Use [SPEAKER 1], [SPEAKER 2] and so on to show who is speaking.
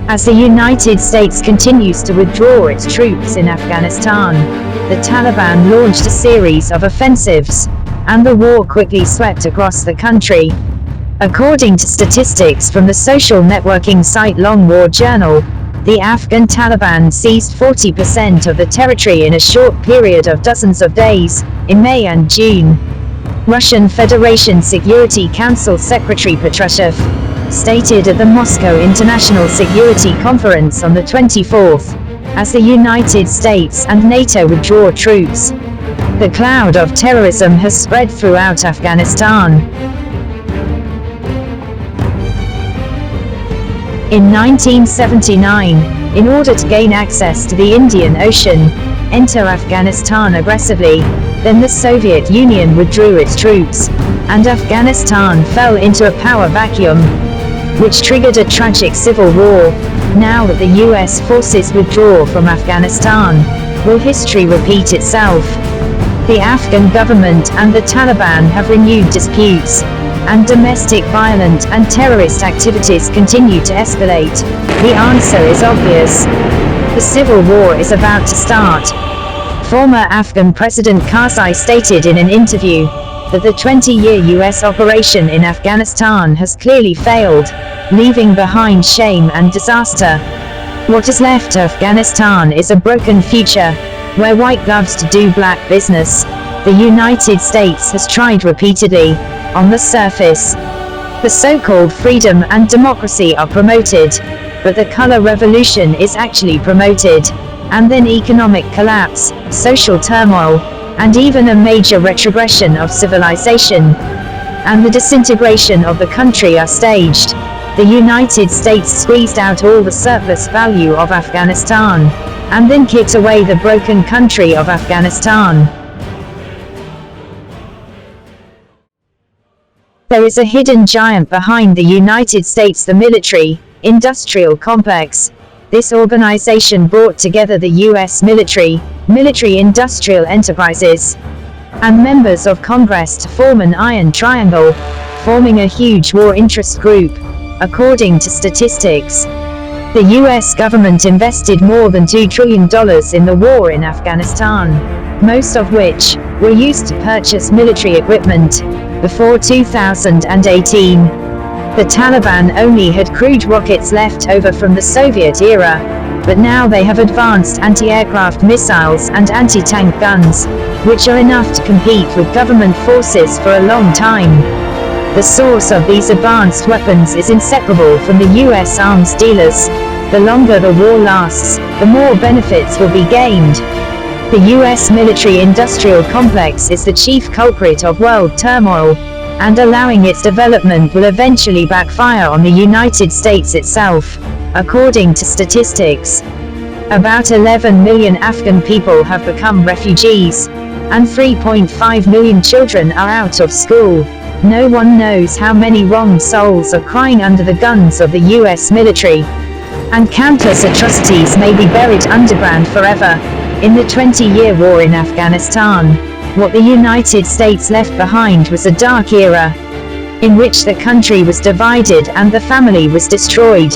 [SPEAKER 1] As the United States continues to withdraw its troops in Afghanistan, the Taliban launched a series of offensives, and the war quickly swept across the country. According to statistics from the social networking site Long War Journal, the Afghan Taliban seized 40% of the territory in a short period of dozens of days, in May and June. Russian Federation Security Council Secretary Patrushev stated at the Moscow International Security Conference on the 24th, as the United States and NATO withdraw troops, the cloud of terrorism has spread throughout Afghanistan. In 1979, in order to gain access to the Indian Ocean, enter Afghanistan aggressively, then the Soviet Union withdrew its troops, and Afghanistan fell into a power vacuum, which triggered a tragic civil war. Now that the US forces withdraw from Afghanistan, will history repeat itself? The Afghan government and the Taliban have renewed disputes, and domestic violent and terrorist activities continue to escalate. The answer is obvious. The civil war is about to start. Former Afghan President Karzai stated in an interview that the 20-year US operation in Afghanistan has clearly failed, leaving behind shame and disaster. What is left to Afghanistan is a broken future, where white gloves to do black business. The United States has tried repeatedly. On the surface, the so-called freedom and democracy are promoted, but the color revolution is actually promoted, and then economic collapse, social turmoil, and even a major retrogression of civilization, and the disintegration of the country are staged. The United States squeezed out all the surplus value of Afghanistan, and then kicked away the broken country of Afghanistan. There is a hidden giant behind the United States, the military-industrial complex. This organization brought together the US military-industrial enterprises, and members of Congress to form an iron triangle, forming a huge war interest group. According to statistics, the US government invested more than $2 trillion in the war in Afghanistan, most of which were used to purchase military equipment. Before 2018, the Taliban only had crude rockets left over from the Soviet era, but now they have advanced anti-aircraft missiles and anti-tank guns, which are enough to compete with government forces for a long time. The source of these advanced weapons is inseparable from the US arms dealers. The longer the war lasts, the more benefits will be gained. The US military-industrial complex is the chief culprit of world turmoil, and allowing its development will eventually backfire on the United States itself. According to statistics, about 11 million Afghan people have become refugees, and 3.5 million children are out of school. No one knows how many wronged souls are crying under the guns of the US military, and countless atrocities may be buried underground forever. In the 20-year war in Afghanistan, what the United States left behind was a dark era, in which the country was divided and the family was destroyed.